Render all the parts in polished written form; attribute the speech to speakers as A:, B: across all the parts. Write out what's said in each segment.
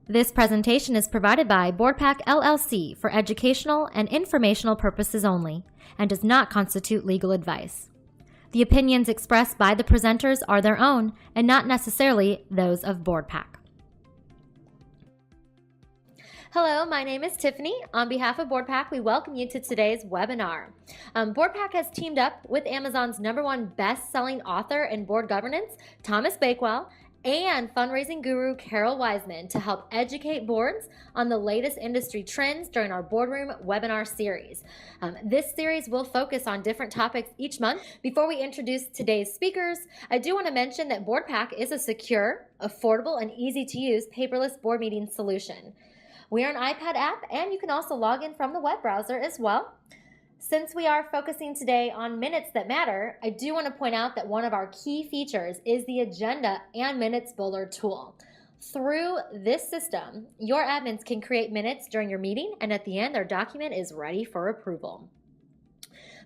A: This presentation is provided by BoardPaq LLC for educational and informational purposes only and does not constitute legal advice. The opinions expressed by the presenters are their own and not necessarily those of BoardPaq. Hello, my name is Tiffany. On behalf of BoardPaq, we welcome you to today's webinar. BoardPaq has teamed up with Amazon's #1 best-selling author in board governance, Thomas Bakewell, and fundraising guru Carol Wiseman to help educate boards on the latest industry trends during our boardroom webinar series. This series will focus on different topics each month. Before we introduce today's speakers, I do want to mention that BoardPaq is a secure, affordable, and easy-to-use paperless board meeting solution. We are an iPad app, and you can also log in from the web browser as well. Since we are focusing today on minutes that matter, I do want to point out that one of our key features is the Agenda and Minutes Builder tool. Through this system, your admins can create minutes during your meeting, and at the end, their document is ready for approval.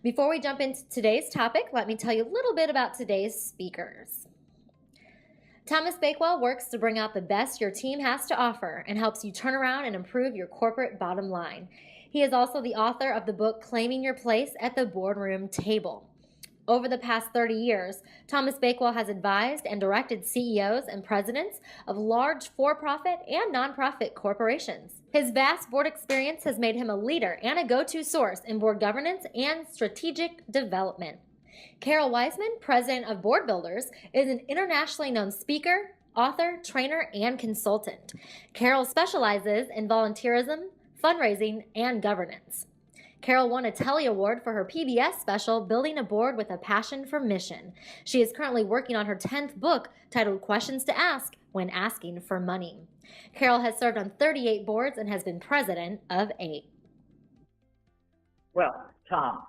A: Before we jump into today's topic, let me tell you a little bit about today's speakers. Thomas Bakewell works to bring out the best your team has to offer and helps you turn around and improve your corporate bottom line. He is also the author of the book Claiming Your Place at the Boardroom Table. Over the past 30 years, Thomas Bakewell has advised and directed CEOs and presidents of large for-profit and nonprofit corporations. His vast board experience has made him a leader and a go-to source in board governance and strategic development. Carol Wiseman, president of Board Builders, is an internationally known speaker, author, trainer, and consultant. Carol specializes in volunteerism, fundraising, and governance. Carol won a Telly Award for her PBS special, Building a Board with a Passion for Mission. She is currently working on her 10th book titled Questions to Ask When Asking for Money. Carol has served on 38 boards and has been president of 8.
B: Well, Tom,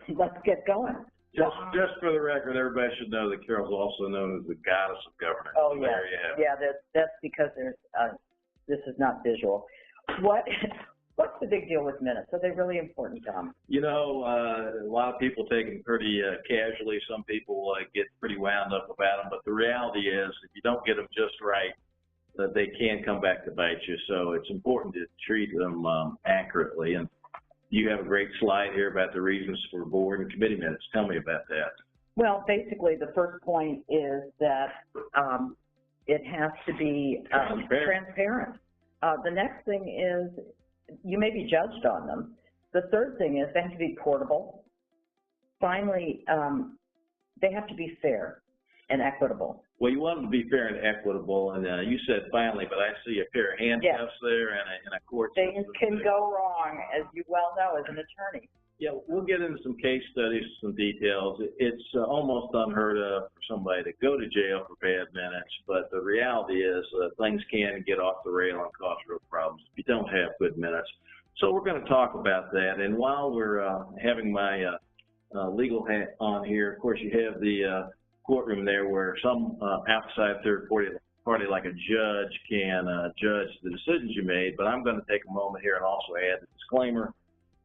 B: let's get going.
C: Just for the record, everybody should know that Carol's also known as the goddess of governance.
B: Oh,
C: so
B: yeah.
C: There you have it.
B: Yeah, that's because there's this is not visual. What's the big deal with minutes? Are they really important, Tom?
C: You know, a lot of people take them pretty casually. Some people get pretty wound up about them. But the reality is, if you don't get them just right, they can come back to bite you. So it's important to treat them accurately. And you have a great slide here about the reasons for board and committee minutes. Tell me about that.
B: Well, basically, the first point is that it has to be transparent. The next thing is you may be judged on them. The third thing is they have to be portable. Finally, they have to be fair and equitable.
C: Well, you want them to be fair and equitable, and you said finally, but I see a pair of handcuffs there and a court.
B: Things can go wrong, as you well know as an attorney.
C: Yeah, we'll get into some case studies, some details. It's almost unheard of for somebody to go to jail for bad minutes, but the reality is things can get off the rail and cause real problems if you don't have good minutes. So we're going to talk about that, and while we're having my legal hat on here, of course you have the courtroom there where some outside third party like a judge can judge the decisions you made, but I'm going to take a moment here and also add the disclaimer.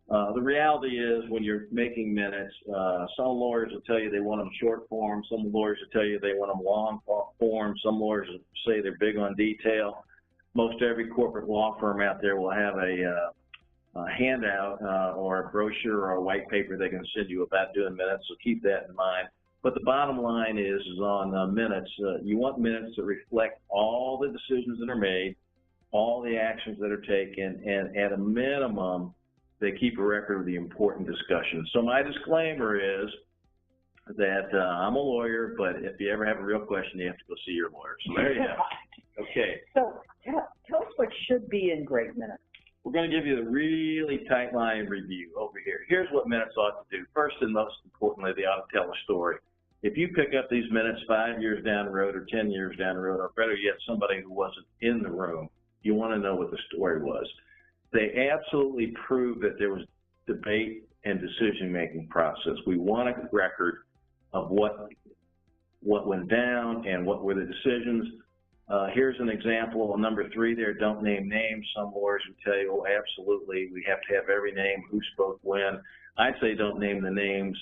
C: The reality is when you're making minutes, some lawyers will tell you they want them short form, some lawyers will tell you they want them long form, some lawyers will say they're big on detail. Most every corporate law firm out there will have a handout or a brochure or a white paper they can send you about doing minutes, so keep that in mind. But the bottom line is on minutes, you want minutes that reflect all the decisions that are made, all the actions that are taken, and at a minimum, they keep a record of the important discussions. So my disclaimer is that I'm a lawyer, but if you ever have a real question, you have to go see your lawyer. So there you go. Okay.
B: So tell us what should be in great minutes.
C: We're going to give you the really tight line review over here. Here's what minutes ought to do. First and most importantly, they ought to tell a story. If you pick up these minutes 5 years down the road or 10 years down the road, or better yet, somebody who wasn't in the room, you want to know what the story was. They absolutely prove that there was debate and decision-making process. We want a record of what went down and what were the decisions. Here's an example, number 3 there, don't name names. Some lawyers would tell you, oh, absolutely, we have to have every name, who spoke when. I'd say don't name the names,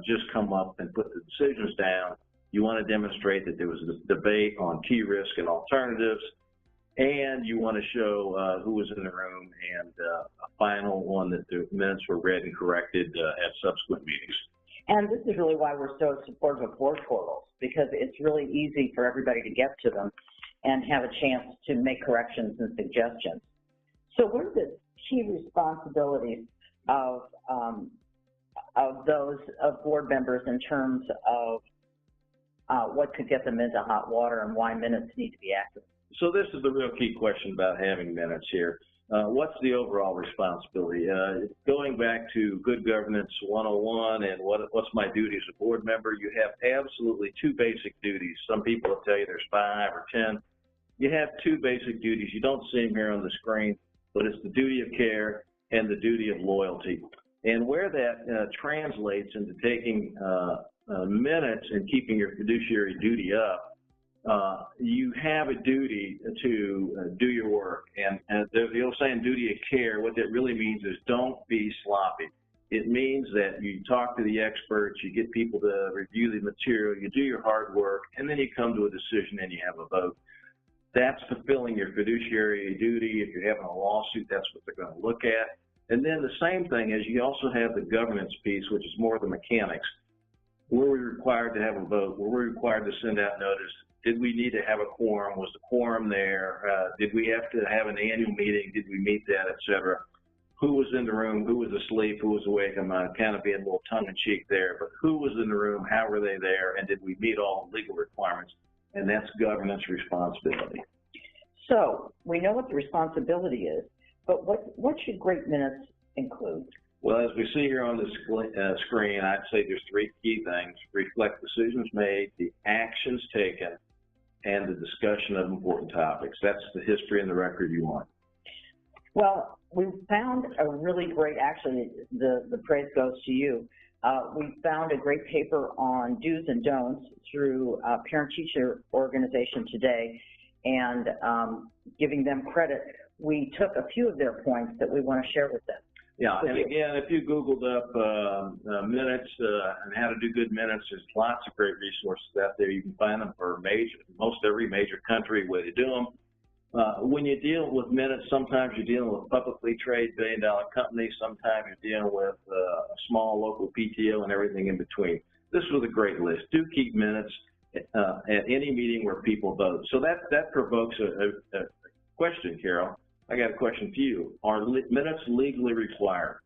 C: just come up and put the decisions down. You want to demonstrate that there was a debate on key risk and alternatives. and you want to show who was in the room, and a final one that the minutes were read and corrected at subsequent meetings.
B: And this is really why we're so supportive of board portals, because it's really easy for everybody to get to them and have a chance to make corrections and suggestions. So what are the key responsibilities of board members in terms of what could get them into hot water and why minutes need to be accurate?
C: So this is the real key question about having minutes here. What's the overall responsibility? Going back to Good Governance 101 and what's my duty as a board member, you have absolutely two basic duties. Some people will tell you there's 5 or 10. You have two basic duties. You don't see them here on the screen, but it's the duty of care and the duty of loyalty. And where that translates into taking minutes and keeping your fiduciary duty up, you have a duty to do your work. And the old saying, duty of care, what that really means is don't be sloppy. It means that you talk to the experts, you get people to review the material, you do your hard work, and then you come to a decision and you have a vote. That's fulfilling your fiduciary duty. If you're having a lawsuit, that's what they're going to look at. And then the same thing is you also have the governance piece, which is more the mechanics. Were we required to have a vote? Were we required to send out notice? Did we need to have a quorum? Was the quorum there? Did we have to have an annual meeting? Did we meet that, et cetera? Who was in the room? Who was asleep? Who was awake? I'm kind of being a little tongue-in-cheek there, but who was in the room? How were they there? And did we meet all the legal requirements? And that's governance responsibility.
B: So we know what the responsibility is, but what should great minutes include?
C: Well, as we see here on the screen, I'd say there's 3 key things: reflect decisions made, the actions taken, and the discussion of important topics. That's the history and the record you want.
B: Well, we found a really great, actually, the praise goes to you. We found a great paper on do's and don'ts through Parent-Teacher Organization today, and giving them credit, we took a few of their points that we want to share with them.
C: Yeah, and again, if you Googled up minutes and how to do good minutes, there's lots of great resources out there. You can find them for most every major country way to do them. When you deal with minutes, sometimes you're dealing with publicly traded billion-dollar companies. Sometimes you're dealing with a small local PTO and everything in between. This was a great list. Do keep minutes at any meeting where people vote. So that provokes a question, Carol. I got a question for you. Are minutes legally required?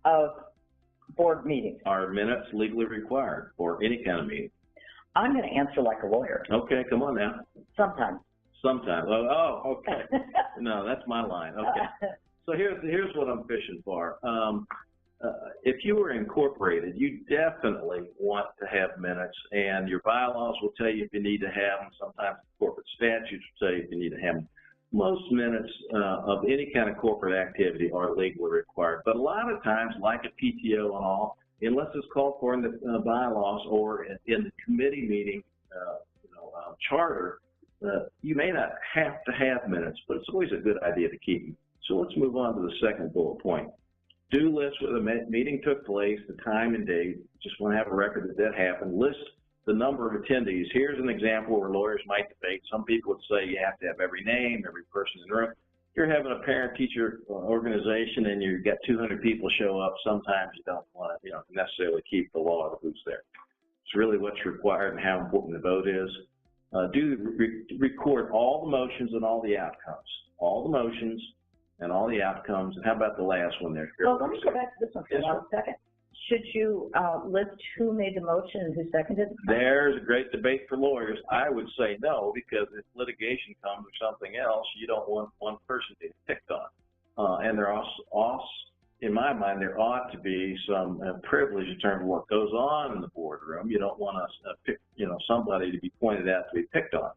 B: Of board meetings.
C: Are minutes legally required for any kind of meeting?
B: I'm going to answer like a lawyer.
C: Okay, come on now.
B: Sometimes.
C: Sometimes. Oh, okay. No, that's my line. Okay. So here's what I'm fishing for. If you were incorporated, you definitely want to have minutes, and your bylaws will tell you if you need to have them. Sometimes corporate statutes will tell you if you need to have them. Most minutes of any kind of corporate activity are legally required, but a lot of times, like a PTO and all, unless it's called for in the bylaws or in the committee meeting charter, you may not have to have minutes, but it's always a good idea to keep them. So let's move on to the second bullet point. Do list where the meeting took place, the time and date. Just want to have a record that happened. List the number of attendees. Here's an example where lawyers might debate. Some people would say you have to have every name, every person in the room. If you're having a parent-teacher organization and you've got 200 people show up, sometimes you don't want to necessarily keep the law of who's there. It's really what's required and how important the vote is. Record all the motions and all the outcomes. All the motions and all the outcomes. And how about the last one there?
B: Well, let me go back to this one for 1 second. Should you list who made the motion and who seconded it?
C: There's a great debate for lawyers. I would say no, because if litigation comes or something else, you don't want one person to get picked on. And there also, in my mind, there ought to be some privilege in terms of what goes on in the boardroom. You don't want to pick, somebody to be pointed out to be picked on.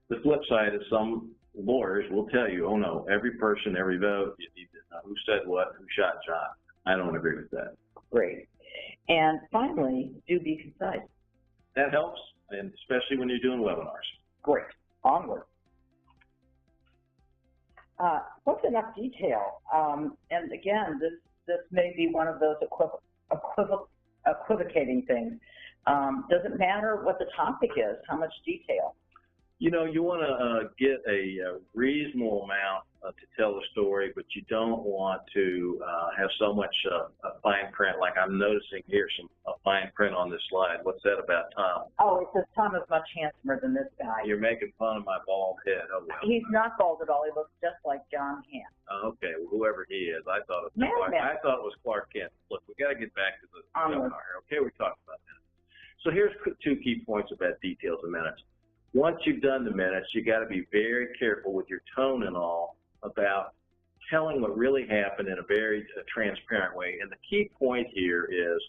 C: The flip side is some lawyers will tell you, oh no, every person, every vote, you need to know who said what, who shot John. I don't agree with that.
B: Great. And finally, do be concise.
C: That helps, and especially when you're doing webinars.
B: Great. Onward. What's enough detail? And again, this may be one of those equivocating things. Does it matter what the topic is? How much detail?
C: You know, you want to get a reasonable amount to tell the story, but you don't want to have so much fine print. Like I'm noticing here some fine print on this slide. What's that about Tom?
B: Oh, it says Tom is much handsomer than this guy.
C: You're making fun of my bald head. Oh, well.
B: He's not bald at all. He looks just like John Hand.
C: Okay, well, whoever he is, I thought it was Clark Kent. Look, we got to get back to the webinar. Okay, we talked about minutes. So here's 2 key points about details of minutes. Once you've done the minutes, you got to be very careful with your tone and all about telling what really happened in a very transparent way. And the key point here is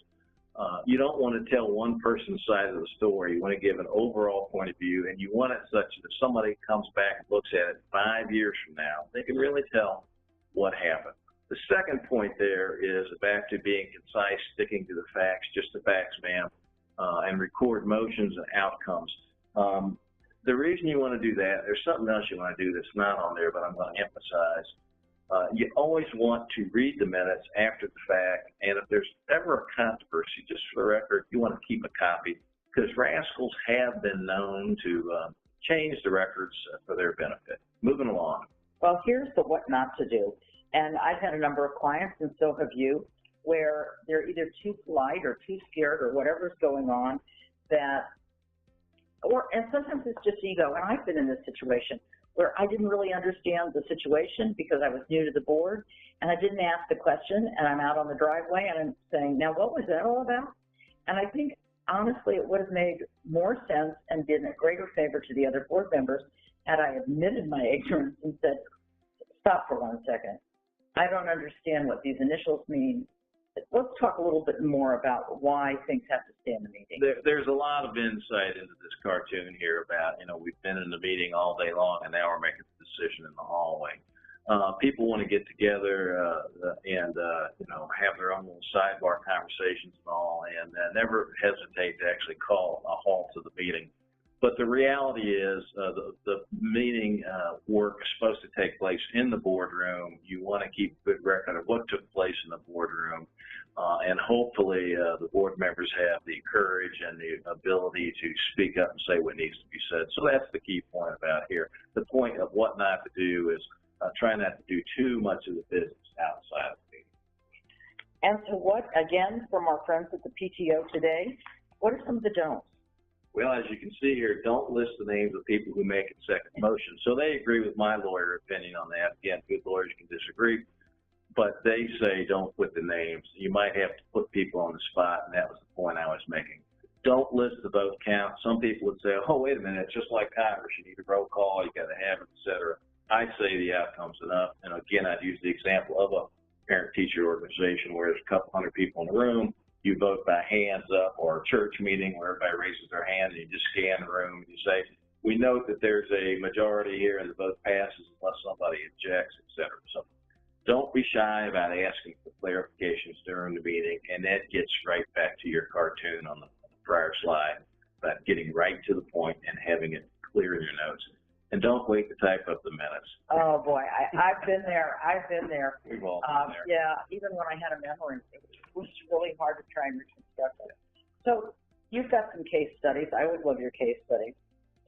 C: you don't want to tell one person's side of the story. You want to give an overall point of view, and you want it such that if somebody comes back and looks at it 5 years from now, they can really tell what happened. The second point there is back to being concise, sticking to the facts, just the facts, ma'am, and record motions and outcomes. The reason you want to do that, there's something else you want to do that's not on there, but I'm going to emphasize. You always want to read the minutes after the fact, and if there's ever a controversy, just for the record, you want to keep a copy, because rascals have been known to change the records for their benefit. Moving along.
B: Well, here's the what not to do. And I've had a number of clients, and so have you, where they're either too polite or too scared or whatever's going on and sometimes it's just ego. And I've been in this situation where I didn't really understand the situation because I was new to the board, and I didn't ask the question, and I'm out on the driveway, and I'm saying, now what was that all about? And I think, honestly, it would have made more sense and been a greater favor to the other board members had I admitted my ignorance and said, stop for 1 second. I don't understand what these initials mean. Let's talk a little bit more about why things have to stay in the meeting.
C: There's a lot of insight into this cartoon here about, we've been in the meeting all day long and now we're making the decision in the hallway. People want to get together and have their own little sidebar conversations and all, and never hesitate to actually call a halt to the meeting. But the reality is the meeting work is supposed to take place in the boardroom. You want to keep a good record of what took place in the boardroom. And hopefully the board members have the courage and the ability to speak up and say what needs to be said. So that's the key point about here. The point of what not to do is try not to do too much of the business outside of the meeting.
B: And so what, again, from our friends at the PTO today, what are some of the don'ts?
C: Well, as you can see here, don't list the names of people who make a second motion. So they agree with my lawyer opinion on that. Again, good lawyers can disagree, but they say don't put the names. You might have to put people on the spot, and that was the point I was making. Don't list the vote count. Some people would say, oh, wait a minute, it's just like Congress. You need a roll call, you got to have it, et cetera. I say the outcome's enough. And again, I'd use the example of a parent-teacher organization where there's a couple hundred people in the room. You vote by hands up, or a church meeting where everybody raises their hand and you just scan the room and you say, we note that there's a majority here and the vote passes unless somebody objects, et cetera. So don't be shy about asking for clarifications during the meeting, and that gets right back to your cartoon on the prior slide about getting right to the point and having it clear in your notes. And don't wait to type up the minutes.
B: Oh, boy, I've been there.
C: We've all been there.
B: Yeah, even when I had a memory, it was really hard to try and reconstruct it. So you've got some case studies. I would love your case studies.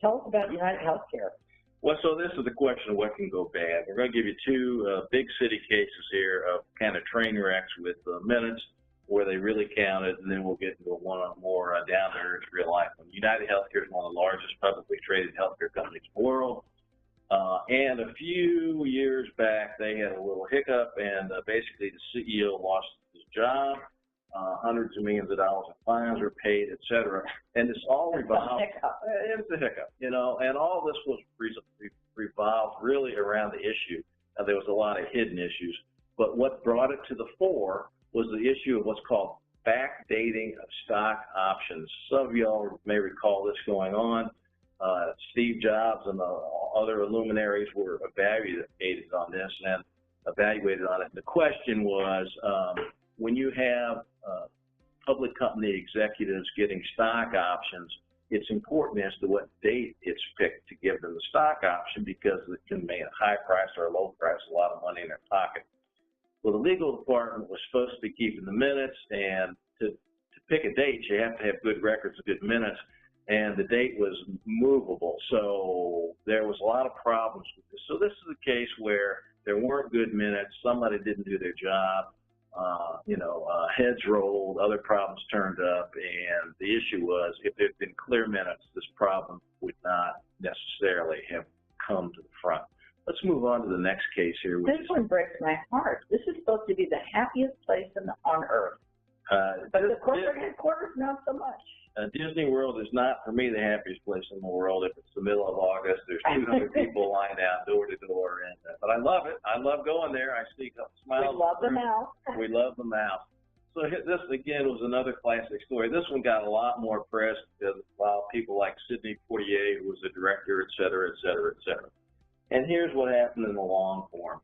B: Tell us about United Healthcare.
C: Well, so this is the question of what can go bad. We're going to give you 2 big city cases here of kind of train wrecks with minutes where they really counted, and then we'll get into one more down to earth real life one. United Healthcare is one of the largest publicly traded healthcare companies in the world. And a few years back, they had a little hiccup, and basically the CEO lost his job. Hundreds of millions of dollars in fines were paid, et cetera. And this all revolved. It's a hiccup, and all this was revolved really around the issue. There was a lot of hidden issues, but what brought it to the fore was the issue of what's called backdating of stock options. Some of y'all may recall this going on. Steve Jobs and the other luminaries were evaluated on this and evaluated on it. The question was, when you have public company executives getting stock options, it's important as to what date it's picked to give them the stock option, because it can make a high price or a low price a lot of money in their pocket. Well, the legal department was supposed to be keeping the minutes, and to pick a date, you have to have good records of good minutes. and the date was movable. So there was a lot of problems with this. So this is a case where there weren't good minutes. Somebody didn't do their job. Heads rolled, other problems turned up, and the issue was if there had been clear minutes, this problem would not necessarily have come to the front. Let's move on to the next case here.
B: This one breaks my heart. This is supposed to be the happiest place on earth. But the corporate headquarters, not so much.
C: Disney World is not, for me, the happiest place in the world. If it's the middle of August, there's 200 people lined out door to door. But I love it. I love going there. I see smiles.
B: We love the mouse.
C: We love the mouse. So this, again, was another classic story. This one got a lot more press because while people like Sidney Poitier, who was the director, et cetera, et cetera, et cetera. And here's what happened in the long form.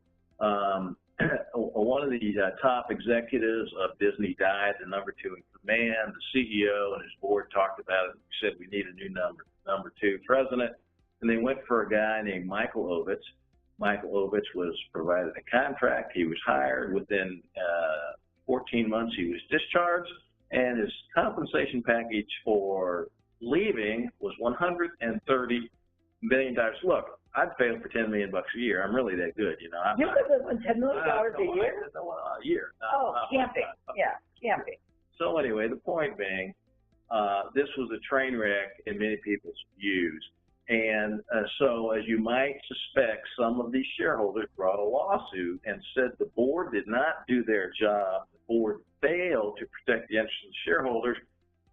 C: One of the top executives of Disney died, the number 2 in command. The CEO and his board talked about it and said, we need a new number 2 president. And they went for a guy named Michael Ovitz. Michael Ovitz was provided a contract. He was hired. Within 14 months, he was discharged, and his compensation package for leaving was $130 million. Look, I'd pay him for $10 million a year. I'm really that good, you know.
B: You could live on $10 million a year?
C: A year.
B: Camping. Yeah, camping.
C: So anyway, the point being, this was a train wreck in many people's views. And so, as you might suspect, some of these shareholders brought a lawsuit and said the board did not do their job. The board failed to protect the interests of the shareholders,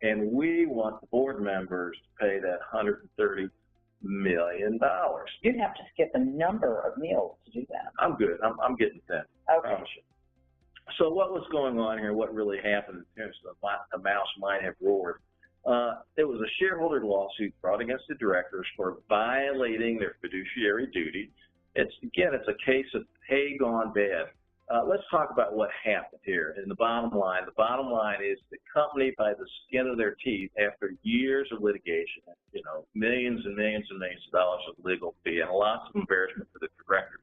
C: and we want the board members to pay that $130 million.
B: You'd have to skip a number of meals to do that.
C: I'm good. I'm getting thin.
B: Okay.
C: So what was going on here? What really happened in terms of the mouse might have roared? There was a shareholder lawsuit brought against the directors for violating their fiduciary duty. It's a case of pay gone bad. Let's talk about what happened here. And the bottom line is the company, by the skin of their teeth, after years of litigation, millions and millions and millions of dollars of legal fee and lots of embarrassment for the directors,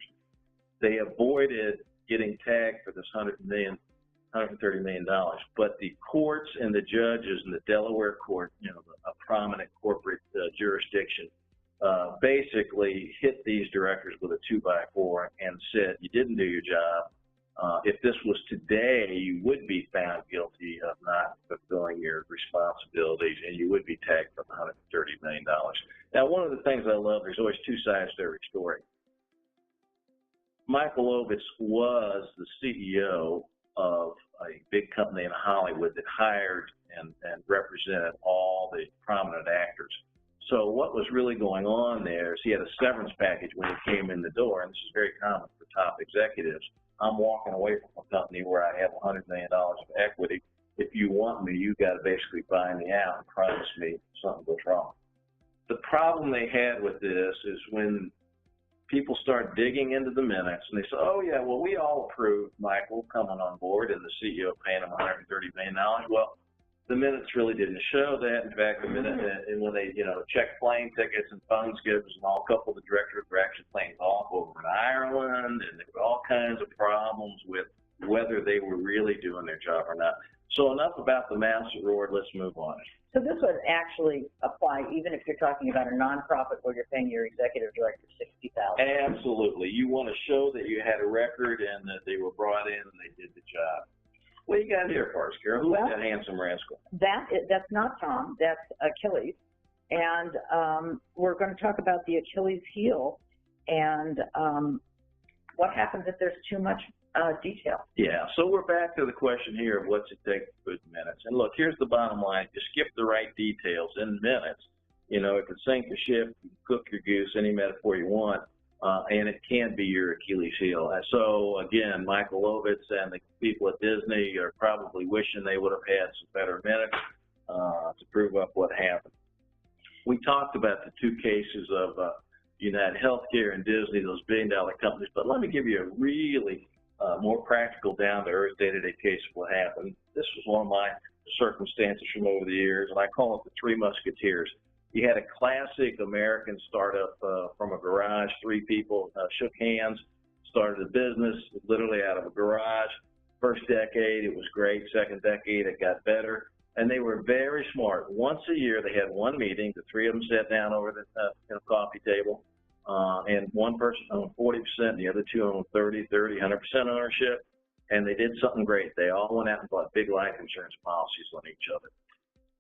C: they avoided getting tagged for this $130 million. But the courts and the judges in the Delaware court, a prominent corporate jurisdiction, basically hit these directors with a 2x4 and said, you didn't do your job. If this was today, you would be found guilty of not fulfilling your responsibilities, and you would be tagged for $130 million. Now, one of the things I love, there's always two sides to every story. Michael Ovitz was the CEO of a big company in Hollywood that hired and represented all the prominent actors. So what was really going on there is he had a severance package when he came in the door, and this is very common for top executives. I'm walking away from a company where I have $100 million of equity. If you want me, you got to basically buy me out and promise me something goes wrong. The problem they had with this is when people start digging into the minutes and they say, oh, yeah, well, we all approved Michael coming on board and the CEO paying him $130 million. Well, the minutes really didn't show that. In fact, and when they, checked plane tickets and phone skips, and a couple of the directors were actually playing golf over in Ireland, and there were all kinds of problems with whether they were really doing their job or not. So enough about the mouse that roared. Let's move on.
B: So this would actually apply even if you're talking about a nonprofit where you're paying your executive director $60,000.
C: Absolutely. You want to show that you had a record and that they were brought in and they did the job. What you got here for us, Carol? Who's that handsome rascal?
B: That's not Tom. That's Achilles. And we're going to talk about the Achilles heel and what happens if there's too much detail.
C: Yeah, so we're back to the question here of what's it take for good minutes. And look, here's the bottom line. You skip the right details in minutes. It could sink the ship, you can cook your goose, any metaphor you want. And it can be your Achilles heel. So, again, Michael Ovitz and the people at Disney are probably wishing they would have had some better minutes to prove up what happened. We talked about the two cases of United Healthcare and Disney, those billion-dollar companies, but let me give you a really more practical, down-to-earth, day-to-day case of what happened. This was one of my circumstances from over the years, and I call it the Three Musketeers. You had a classic American startup from a garage. Three people shook hands, started a business literally out of a garage. First decade, it was great. Second decade, it got better. And they were very smart. Once a year, they had one meeting. The three of them sat down over the coffee table, and one person owned 40%, the other two owned 30, 100% ownership, and they did something great. They all went out and bought big life insurance policies on each other.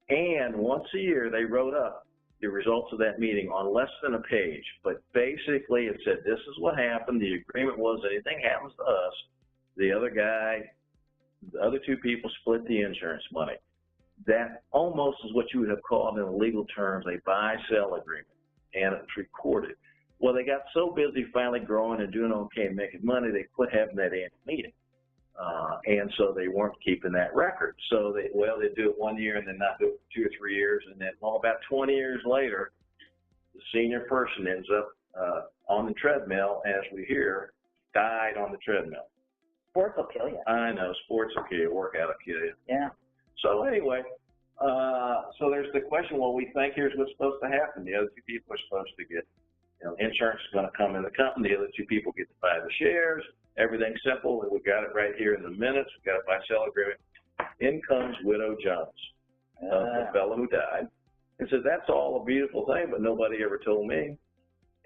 C: And once a year, they wrote up the results of that meeting on less than a page. But basically, it said, this is what happened. The agreement was anything happens to us, the other two people split the insurance money. That almost is what you would have called in legal terms a buy-sell agreement, and it's recorded. Well, they got so busy finally growing and doing okay and making money, they quit having that annual meeting. And so they weren't keeping that record. So they'd do it 1 year and then not do it for 2 or 3 years. And then, well, about 20 years later, the senior person ends up on the treadmill, as we hear, died on the treadmill.
B: Sports will kill you.
C: I know, sports will kill you, workout will kill you.
B: Yeah.
C: So anyway, so there's the question, well, we think here's what's supposed to happen. The other two people are supposed to get, insurance is going to come in the company. The other two people get to buy the shares. Everything's simple. We got it right here in the minutes. We got a buy-sell agreement. In comes Widow Jones, the fellow who died. And said, that's all a beautiful thing, but nobody ever told me.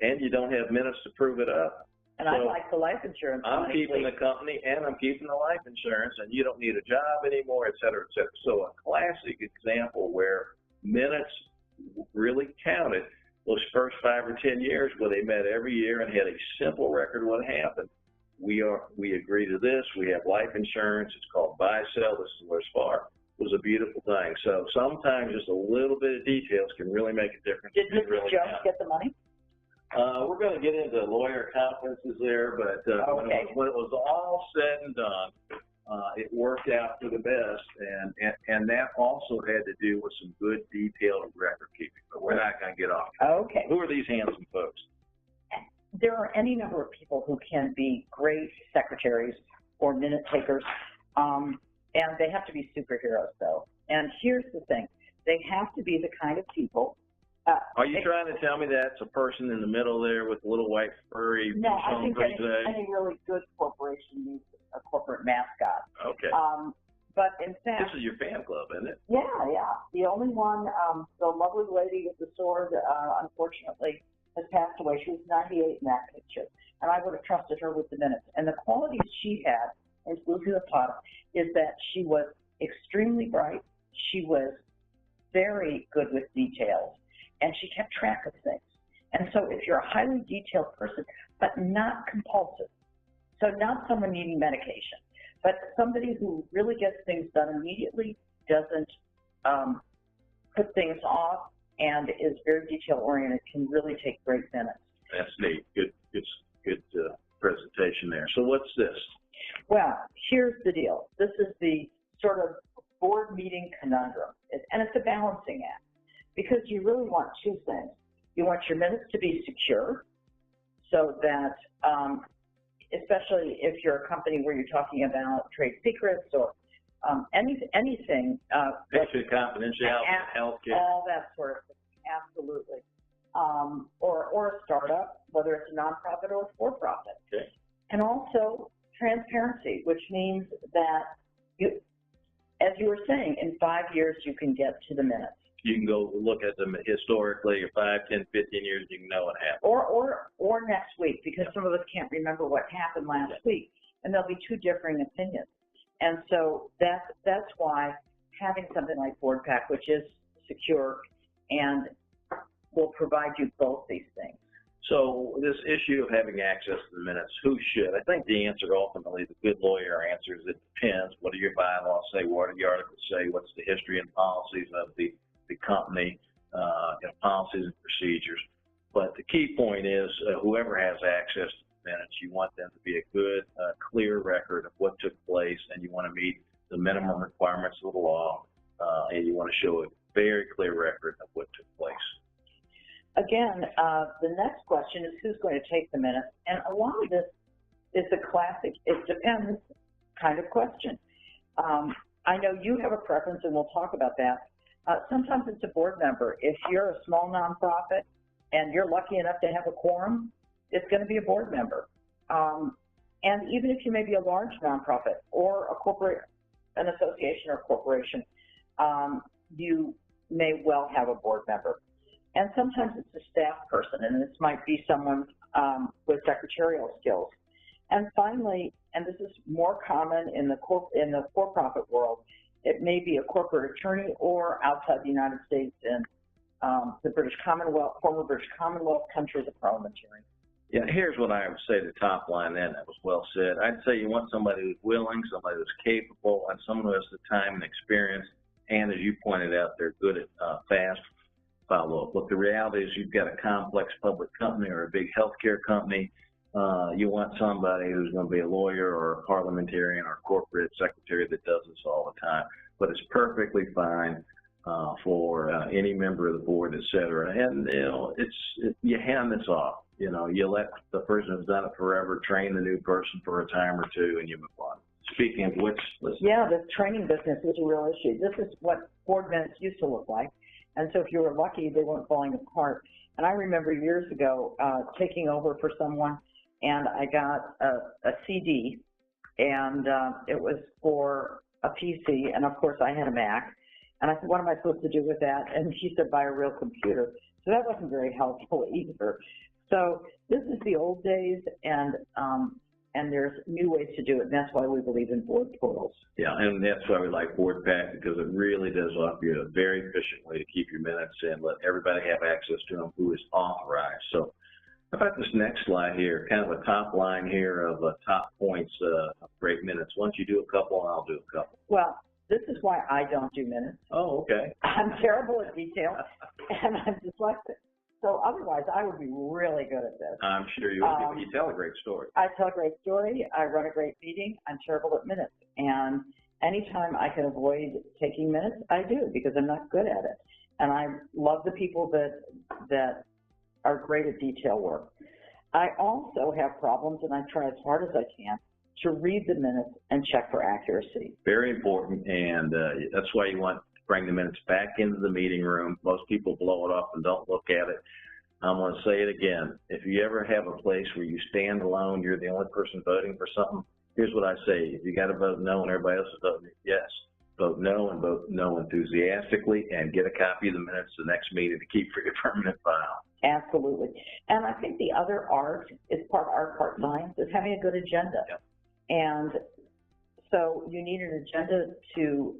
C: And you don't have minutes to prove it up.
B: And so I like the life insurance.
C: I'm keeping the company and I'm keeping the life insurance, and you don't need a job anymore, et cetera, et cetera. So a classic example where minutes really counted those first 5 or 10 years where they met every year and had a simple record of what happened. We agree to this. We have life insurance. It's called buy-sell. This is where it's for. It was a beautiful thing. So sometimes just a little bit of details can really make a difference.
B: Did Mrs. Jones get the money?
C: We're going to get into lawyer conferences there, but when it was all said and done, it worked out for the best, and that also had to do with some good detailed record keeping. But we're not going to get off.
B: Okay.
C: Who are these handsome folks?
B: There are any number of people who can be great secretaries or minute takers, and they have to be superheroes, though. And here's the thing. They have to be the kind of people.
C: Are you trying to tell me that's a person in the middle there with a little white furry?
B: No, I think any really good corporation needs a corporate mascot.
C: Okay.
B: But in fact,
C: this is your fan club, isn't it?
B: Yeah. The only one, the lovely lady with the sword, unfortunately, has passed away. She was 98 in that picture, and I would have trusted her with the minutes. And the qualities she had, and Lucy the Pot, is that she was extremely bright. She was very good with details, and she kept track of things. And so if you're a highly detailed person, but not compulsive, so not someone needing medication, but somebody who really gets things done immediately, doesn't put things off, and is very detail-oriented, can really take great minutes.
C: That's neat. Good presentation there. So what's this?
B: Well, here's the deal. This is the sort of board meeting conundrum, and it's a balancing act, because you really want two things. You want your minutes to be secure, so that, especially if you're a company where you're talking about trade secrets or anything.
C: Patient confidentiality, healthcare.
B: All that sort of thing, absolutely. Or a startup, whether it's a nonprofit or a for-profit.
C: Okay.
B: And also transparency, which means that, as you were saying, in 5 years you can get to the minutes.
C: You can go look at them historically, 5, 10, 15 years, you can know what happened.
B: Or next week, because some of us can't remember what happened last week, and there'll be two differing opinions. And so that's why having something like BoardPaq, which is secure and will provide you both these things.
C: So this issue of having access to the minutes, who should? I think the answer ultimately, the good lawyer answers, it depends. What do your bylaws say? What do the articles say? What's the history and policies of the company, policies and procedures? But the key point is whoever has access to the minutes, you want them to be a good, clear record of what took place, and you want to meet the minimum requirements of the law, and you want to show a very clear record of what took place.
B: Again, the next question is who's going to take the minutes, and a lot of this is a classic, it depends kind of question. I know you have a preference, and we'll talk about that. Sometimes it's a board member. If you're a small nonprofit and you're lucky enough to have a quorum, it's going to be a board member. And even if you may be a large nonprofit or a corporate, an association or corporation, you may well have a board member. And sometimes it's a staff person, and this might be someone with secretarial skills. And finally, and this is more common in the for-profit world, it may be a corporate attorney or outside the United States in the British Commonwealth, former British Commonwealth countries of parliamentarians.
C: Yeah, here's what I would say the top line then, that was well said. I'd say you want somebody who's willing, somebody who's capable, and someone who has the time and experience, and as you pointed out, they're good at fast follow-up. Look, the reality is you've got a complex public company or a big healthcare company. You want somebody who's going to be a lawyer or a parliamentarian or a corporate secretary that does this all the time. But it's perfectly fine for any member of the board, et cetera. And, you know, you hand this off. You know, you let the person who's done it forever train the new person for a time or two, and you move on. Speaking of which, listen.
B: Yeah, this training business is a real issue. This is what board minutes used to look like. And so if you were lucky, they weren't falling apart. And I remember years ago taking over for someone, and I got a CD, and it was for a PC, and of course I had a Mac. And I said, what am I supposed to do with that? And she said, buy a real computer. So that wasn't very helpful either. So this is the old days, and there's new ways to do it, and that's why we believe in board portals.
C: Yeah, and that's why we like BoardPaq, because it really does offer you a very efficient way to keep your minutes and let everybody have access to them who is authorized. So how about this next slide here, kind of a top line here of top points of great minutes. Why don't you do a couple, and I'll do a couple.
B: Well, this is why I don't do minutes.
C: Oh, okay.
B: I'm terrible at detail, and I'm dyslexic. So otherwise, I would be really good at this.
C: I'm sure you would. You tell a great story.
B: I tell a great story. I run a great meeting. I'm terrible at minutes. And anytime I can avoid taking minutes, I do, because I'm not good at it. And I love the people that are great at detail work. I also have problems, and I try as hard as I can to read the minutes and check for accuracy.
C: Very important, and that's why you want to bring the minutes back into the meeting room. Most people blow it off and don't look at it. I'm going to say it again. If you ever have a place where you stand alone, you're the only person voting for something, here's what I say. If you got to vote no and everybody else is voting yes, vote no, and vote no enthusiastically, and get a copy of the minutes the next meeting to keep for your permanent file.
B: Absolutely. And I think the other art is part art, part science, is having a good agenda.
C: Yep.
B: And so you need an agenda to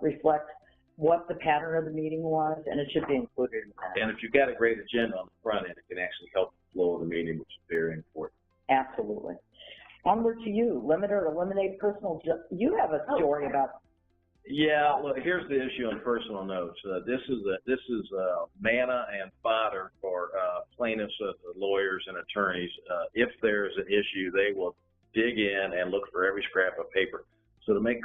B: reflect what the pattern of the meeting was, and it should be included in that.
C: And if you've got a great agenda on the front end, it can actually help the flow of the meeting, which is very important.
B: Absolutely. Onward to you. Limit or eliminate personal. You have a story about.
C: Yeah, well, here's the issue on personal notes. This is manna and fodder for plaintiffs, lawyers, and attorneys. If there's an issue, they will dig in and look for every scrap of paper. So to make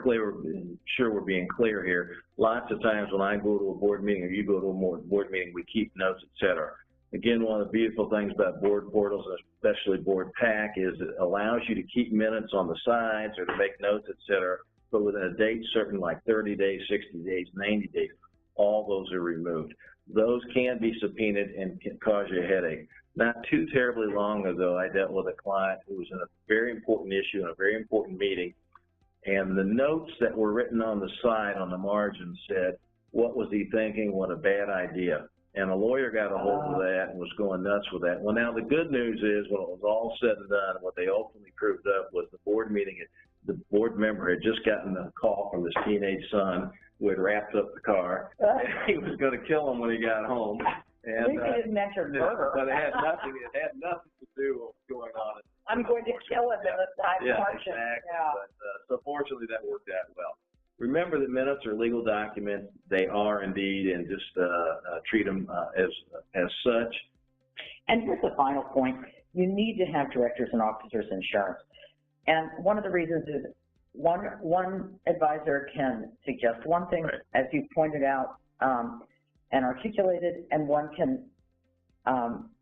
C: sure we're being clear here, lots of times when I go to a board meeting or you go to a board meeting, we keep notes, et cetera. Again, one of the beautiful things about board portals, especially BoardPaq, is it allows you to keep minutes on the sides or to make notes, et cetera, but within a date certain, like 30 days, 60 days, 90 days, all those are removed. Those can be subpoenaed and can cause you a headache. Not too terribly long ago, I dealt with a client who was in a very important issue in a very important meeting, and the notes that were written on the side, on the margin, said, what was he thinking? What a bad idea. And a lawyer got a hold of that and was going nuts with that. Well, now the good news is, when it was all said and done, what they ultimately proved up was the board meeting, the board member had just gotten a call from his teenage son who had wrapped up the car. He was going to kill him when he got home. And,
B: Maybe didn't mention murder.
C: But it had nothing to do with what's going on.
B: I'm going to kill him in the time function.
C: Exactly.
B: Yeah.
C: But, so fortunately, that worked out well. Remember that minutes are legal documents. They are indeed, and just treat them as such.
B: And here's the final point. You need to have directors and officers insurance. And one of the reasons is one advisor can suggest one thing, right, as you pointed out, and articulated, and one can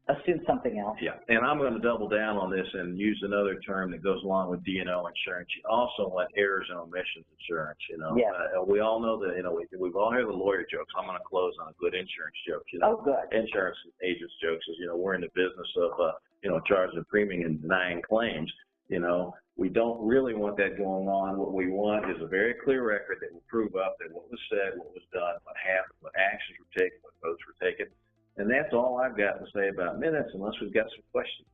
B: assume something else.
C: Yeah, and I'm going to double down on this and use another term that goes along with D&O insurance. You also want errors and omissions insurance. You know,
B: yes.
C: We all know that. You know, we've all heard the lawyer jokes. I'm going to close on a good insurance joke. You know,
B: oh, good.
C: Insurance agents jokes is, you know, we're in the business of charging a premium and denying claims. You know, We don't really want that going on. What we want is a very clear record that will prove up that what was said, what was done, what happened, what actions were taken, what votes were taken. And that's all I've got to say about minutes, unless we've got some questions.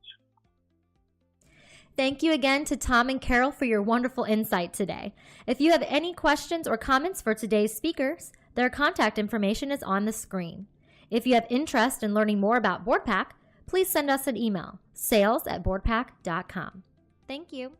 A: Thank you again to Tom and Carol for your wonderful insight today. If you have any questions or comments for today's speakers, their contact information is on the screen. If you have interest in learning more about BoardPaq, please send us an email, sales@boardpaq.com. Thank you.